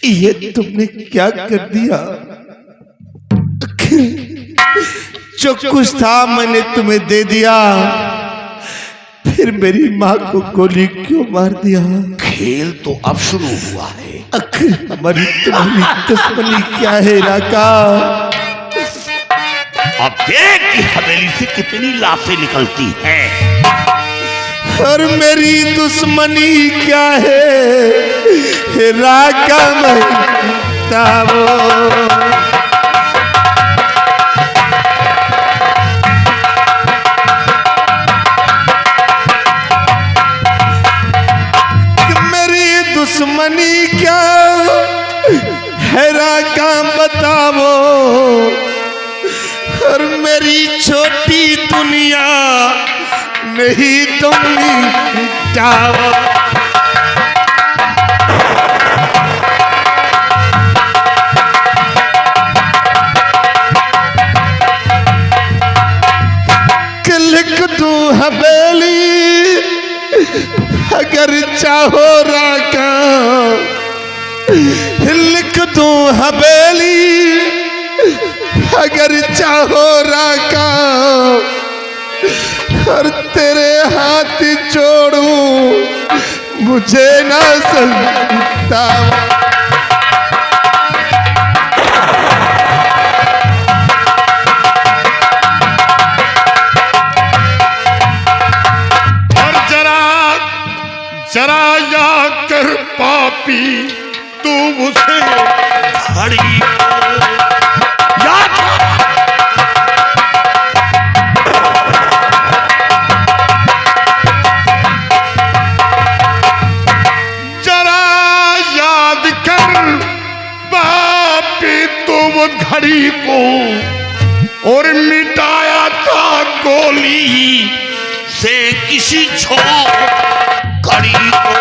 ये तुमने क्या कर दिया? जो कुछ था मैंने तुम्हें दे दिया, फिर मेरी माँ को गोली क्यों मार दिया? खेल तो अब शुरू हुआ है। आखिर हमारी तुम्हारी दुश्मनी क्या है राका? अब देख कि हवेली से कितनी लाशें निकलती हैं। और मेरी दुश्मनी क्या है राका? बताओ। मेरी दुश्मनी क्या है राका? बताओ। और मेरी छोटी दुनिया नहीं तुम मिटाओ। लिख दूं हवेली अगर चाहो राका, लिख दूं हवेली अगर चाहो राका, और तेरे हाथ जोड़ूं मुझे ना संताओ। और जरा याद कर पापी, तू उसे घड़ी याद घड़ी को, और मिटाया था गोली से किसी छोकरी को।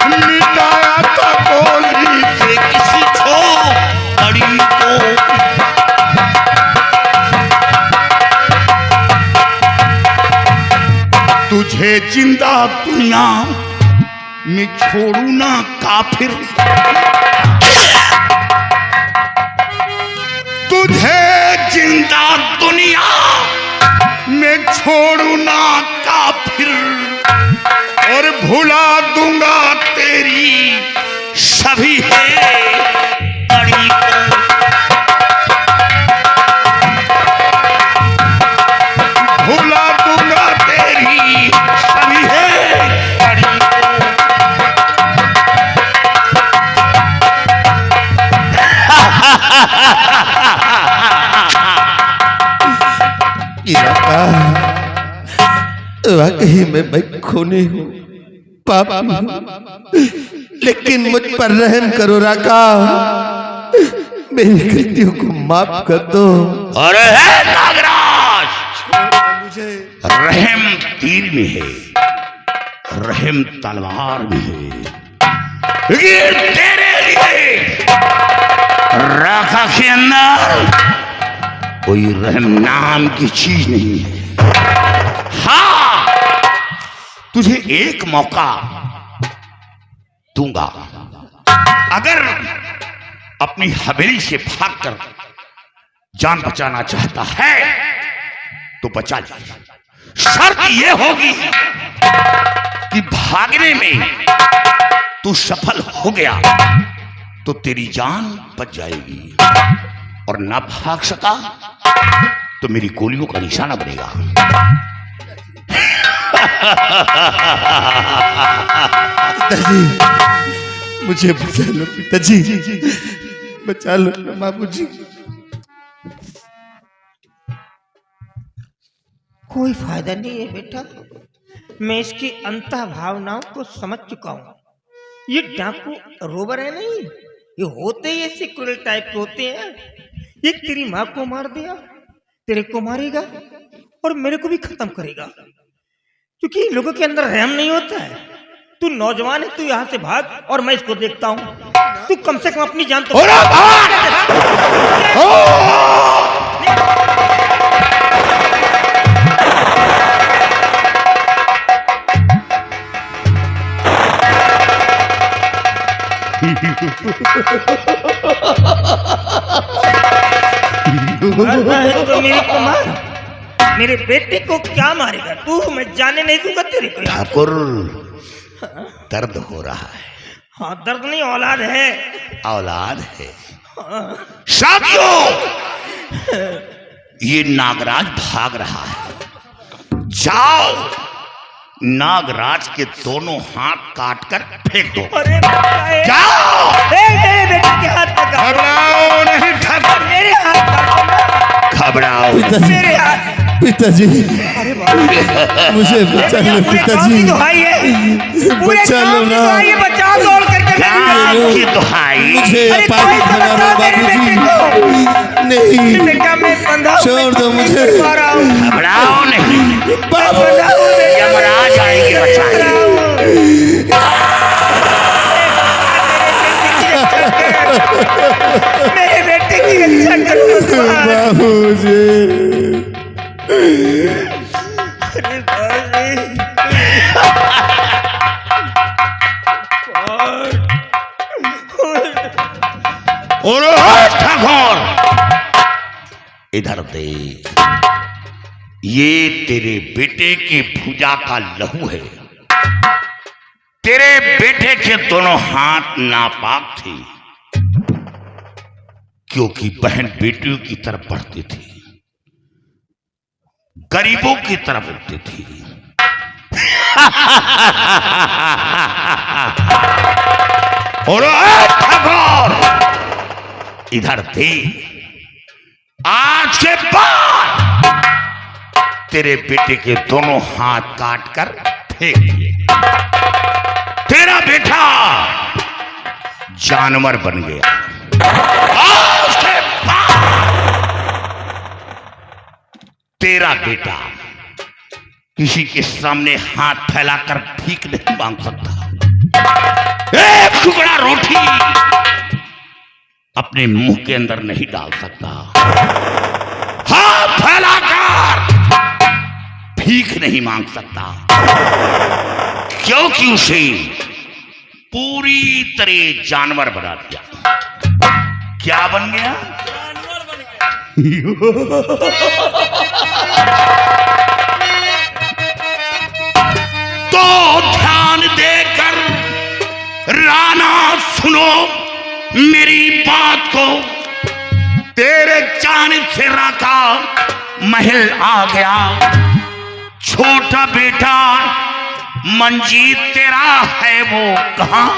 मिटाया था गोली से किसी छोकरी को। तुझे जिंदा दुनिया मैं छोड़ू ना काफिर, तुझे जिंदा दुनिया मैं छोड़ू ना काफिर, और भुला दूंगा तेरी सभी है कड़ी को। भुला दूंगा तेरी सभी है कड़ी को। वाकई में मैं खूनी हूँ, पापी हूँ, लेकिन मुझ पर रहम करो राका। मेरी गलतियों को माफ कर दो। अरे है नागराज, मुझे रहम तीर में है, रहम तलवार में है। ये तेरे लिए राका के अंदर कोई रहम नाम की चीज नहीं है। हाँ, तुझे एक मौका दूंगा। अगर अपनी हवेली से भागकर जान बचाना चाहता है तो बचा ले। शर्त यह होगी कि भागने में तू सफल हो गया तो तेरी जान बच जाएगी, और ना भाग सका तो मेरी गोलियों का निशाना बनेगा। पिताजी मुझे बचा लो, पिताजी बचा लो बाबूजी। कोई फायदा नहीं है बेटा, मैं इसकी अंतः भावनाओं को समझ चुका हूँ। ये डाकू रोबर है नहीं, ये होते ही ऐसे क्रूर टाइप के होते हैं। ये तेरी माँ को मार दिया, तेरे को मारेगा और मेरे को भी खत्म करेगा, क्योंकि लोगों के अंदर रहम नहीं होता है। तू नौजवान है, तू यहाँ से भाग और मैं इसको देखता हूँ। तू कम से कम अपनी जान तो और तो मेरी कुमार मेरे बेटे को क्या मारेगा तू? मैं जाने नहीं दूंगा तेरे को। ठाकुर, दर्द हो रहा है। हाँ, दर्द नहीं, औलाद है। औलाद है। साथियों, ये नागराज भाग रहा है। जाओ, नागराज के दोनों हाथ काटकर फेंक दो। अरे जाओ। मेरे बेटे के हाथ में घबराओ नहीं ठाकुर, मेरे हाथ काटो। घबराओ। मेरे हाथ। पिताजी, अरे बाप, मुझे बचा लो पिताजी, बचा लो ना, बचा दौड़ करके की दुहाई। मुझे पागल बना दो बाबूजी, नहीं, छोड़ दो मुझे, घबराओ नहीं, बाबू, यमराज आएंगे बचाने। मेरे बेटे की रक्षा करो बाबूजी। और ठाकुर, इधर देख, ये तेरे बेटे की भुजा का लहू है। तेरे बेटे के दोनों हाथ नापाक थे, क्योंकि बहन बेटियों की तरफ बढ़ती थी, गरीबों की तरफ उठती थी। और ठाकुर, इधर देख, आज के बाद तेरे बेटे के दोनों हाथ काटकर फेंक दिए। तेरा बेटा जानवर बन गया। आज के बाद तेरा बेटा किसी के सामने हाथ फैलाकर भीख नहीं मांग सकता। एक टुकड़ा रोटी अपने मुंह के अंदर नहीं डाल सकता। हाथ फैलाकर भीख नहीं मांग सकता, क्योंकि उसे पूरी तरह जानवर बना दिया। क्या बन गया? तो ध्यान देकर राणा सुनो मेरी बात को। तेरे जानिब से राका महल आ गया। छोटा बेटा मंजीत तेरा है वो कहां?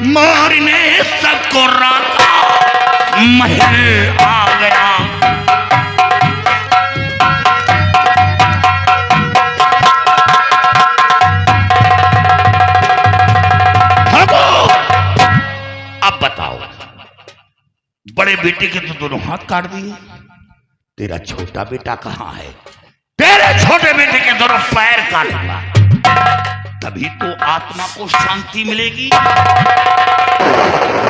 मारने सबको राका महल आ गया। अब बताओ, बड़े बेटे के तो दोनों हाथ काट दिए, तेरा छोटा बेटा कहां है? तेरे छोटे बेटे के दोनों पैर काटूंगा, तभी तो आत्मा को शांति मिलेगी।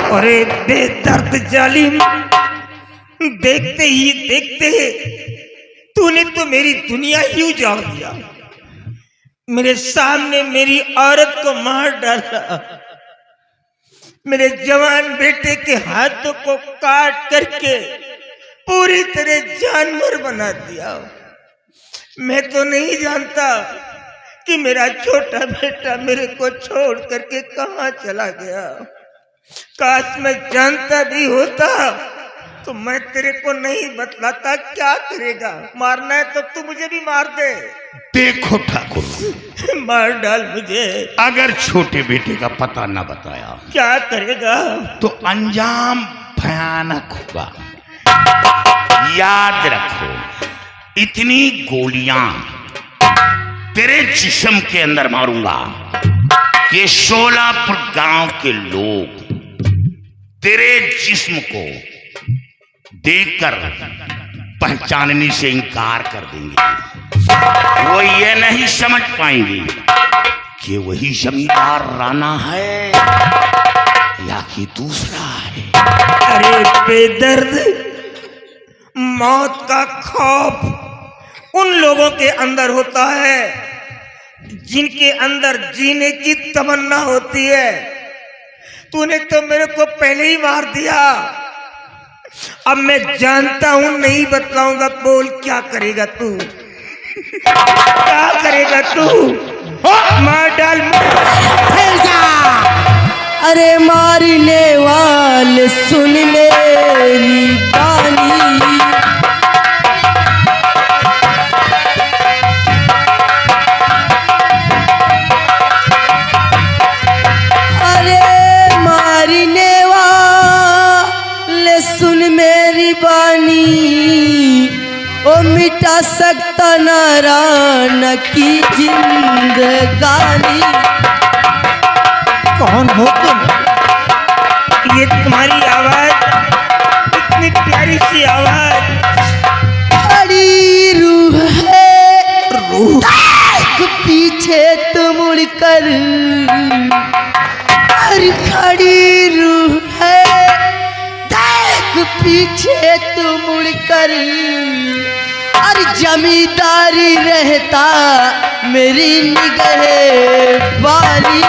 अरे बेदर्द जालिम, देखते ही देखते तूने तो मेरी दुनिया ही उजाड़ दिया। मेरे सामने मेरी औरत को मार डाला, मेरे जवान बेटे के हाथों को काट करके पूरी तरह जानवर बना दिया। मैं तो नहीं जानता कि मेरा छोटा बेटा मेरे को छोड़ करके कहां चला गया। काश मैं जानता भी होता तो मैं तेरे को नहीं बतलाता। क्या करेगा? मारना है तो तू मुझे भी मार दे। देखो ठाकुर, मार डाल मुझे। अगर छोटे बेटे का पता न बताया क्या करेगा? तो अंजाम भयानक होगा। याद रखो, इतनी गोलियां तेरे जिस्म के अंदर मारूंगा कि सोलापुर गांव के लोग तेरे जिस्म को देखकर पहचानने से इनकार कर देंगे। वो ये नहीं समझ पाएंगे कि वही जमींदार राणा है या कि दूसरा है। अरे बेदर्द, मौत का खौफ उन लोगों के अंदर होता है जिनके अंदर जीने की तमन्ना होती है। तूने तो मेरे को पहले ही मार दिया। अब मैं जानता हूं, नहीं बतलाऊंगा। बोल क्या करेगा तू? क्या करेगा तू? मार डाल। अरे मारने वाले सुन मेरी बानी, अरे मारने वाले सुन मेरी बानी, ओ मिटा सकता नारायण की जिंदगानी। कौन हो तुम? ये तुम्हारी आवाज, इतनी प्यारी सी आवाज। खड़ी रूह है, रूह पीछे तो मुड़कर, अरे खड़ी रूह है, देख पीछे तो मुड़कर, अरे जमींदारी रहता मेरी निगाह वाली।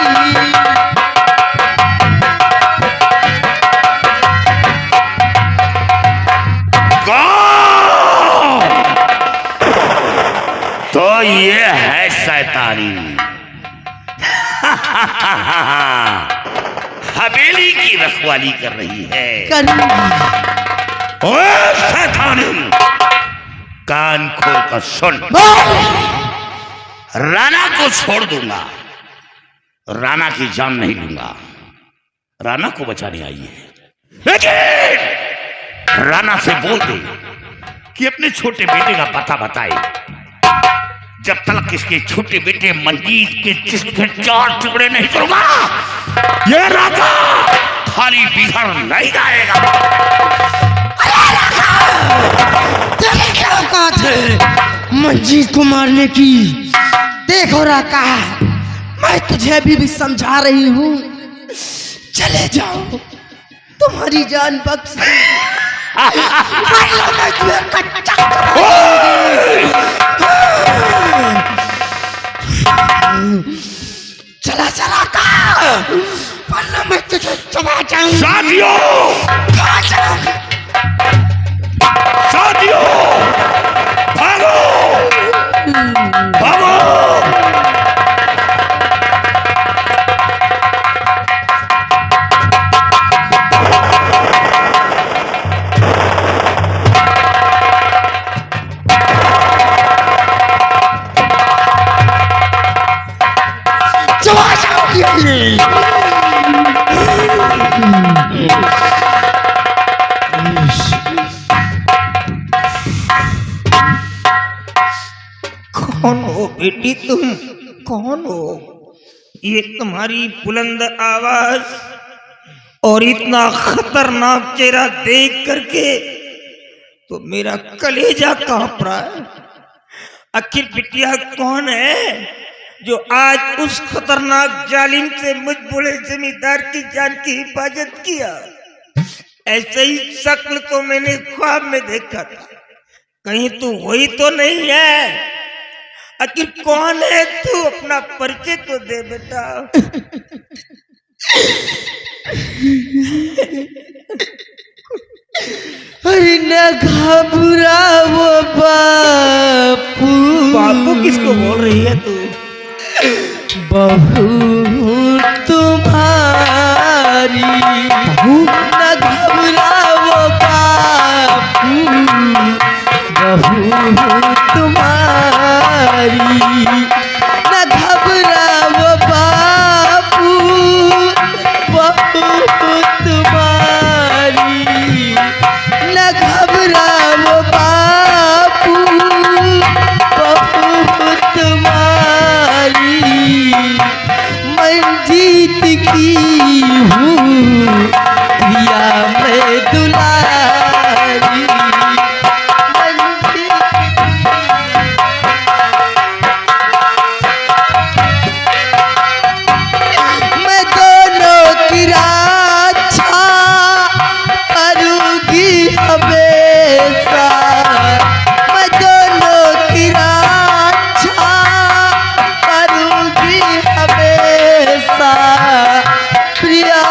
तो ये है शैतानी। हवेली की रखवाली कर रही है। ओए शैतानी, कान खोल कर सुन। राणा को छोड़ दूंगा, राणा की जान नहीं लूंगा। राणा को बचाने आई है, लेकिन राणा से बोल दे कि अपने छोटे बेटे का पता बताए। जब तक इसके छोटे बेटे मंजीत के जिस्म के 4 टुकड़े नहीं करूंगा, ये राजा खाली बिगड़ नहीं जाएगा। क्या औकात है मंजीत को मारने की? देखो राका, मैं तुझे अभी भी समझा रही हूँ। चले जाओ, तुम्हारी जान बख्श। मैं तुम्हें कच्चा चला चला का, वरना मैं तुझे चबा जाऊंगा। साथियों, साथियों, भागो, भागो। कौन हो बेटी तुम? कौन हो? ये तुम्हारी बुलंद आवाज और इतना खतरनाक चेहरा देख करके तो मेरा कलेजा कांप रहा है। आखिर बिटिया कौन है जो आज उस खतरनाक जालिम से मुझ बूढ़े जमींदार की जान की हिफाजत किया? ऐसे ही शक्ल तो मैंने ख्वाब में देखा था, कहीं तू वही तो नहीं है? आखिर कौन है तू? अपना परिचय तो दे बेटा। अरे न घबरा वो बापू। बापू किसको बोल रही है तू? बहू तुम्हारी, न घबरा वो बापू, बहू तुम्हारी, न घबरा वो बापू, बहू तुम्हारी, न घबरा वो बापू, बहू तुम्हारी, मंजीत की हूँ प्रिया मैं दुलारी। मंजीत प्रिया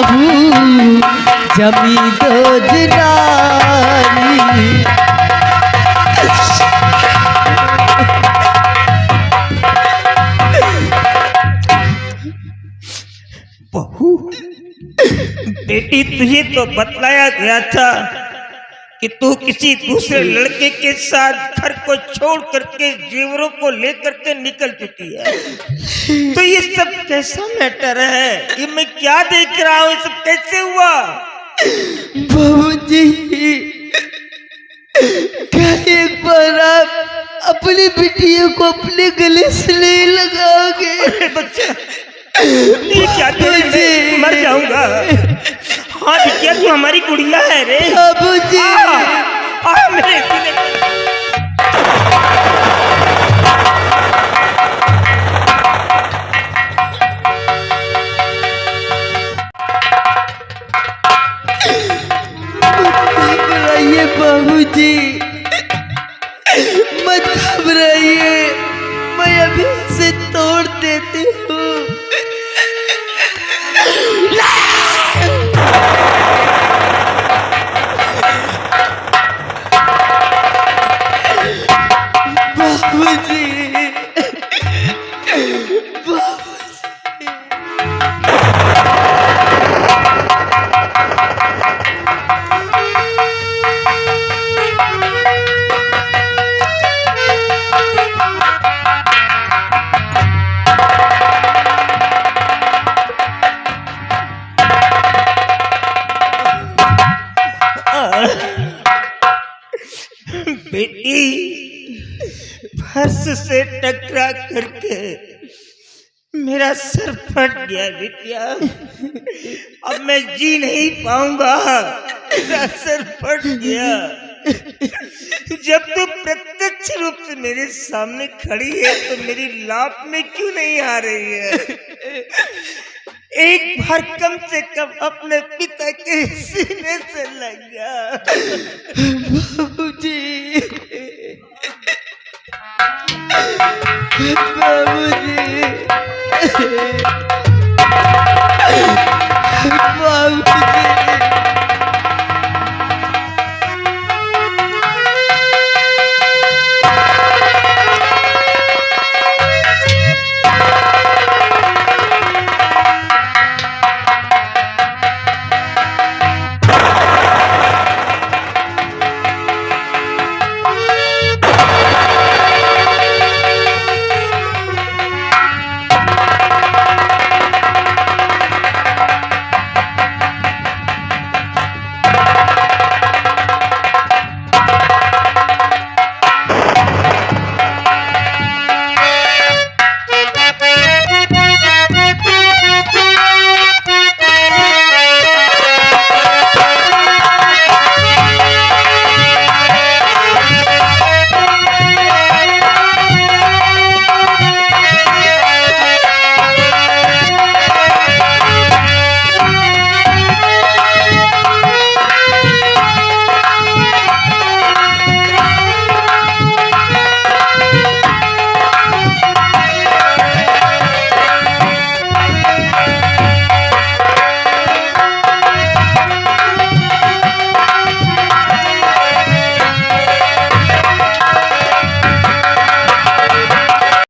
हूँ जमी दो जनानी। बहू, बेटी तुझे तो बतलाया गया था कि तू किसी दूसरे लड़के के साथ घर को छोड़ करके जेवरों को लेकर के निकल चुकी है। तो ये सब कैसा मैटर है? ये मैं क्या देख रहा हूँ? ये सब कैसे हुआ? बाबूजी, क्या एक बार आप अपनी बिटिया को अपने गले से नहीं लगाओगे? बच्चा, ये क्या तुझे? मर जाऊंगा। हाँ बिटिया, तू हमारी गुड़िया है रे। बाबूजी, मेरे घबराइए बाबूजी, मत घबराइए, मैं अभी से तोड़ देती हूँ। बाबूजी, बेटी, फर्श से टकरा करके मेरा सर फट गया बिटिया। अब मैं जी नहीं पाऊंगा, मेरा सर फट गया। जब तू प्रत्यक्ष रूप से मेरे सामने खड़ी है तो मेरी लात में क्यों नहीं आ रही है? एक बार कम से कम अपने पिता के सीने से लग जा। बाबूजी, बाबूजी।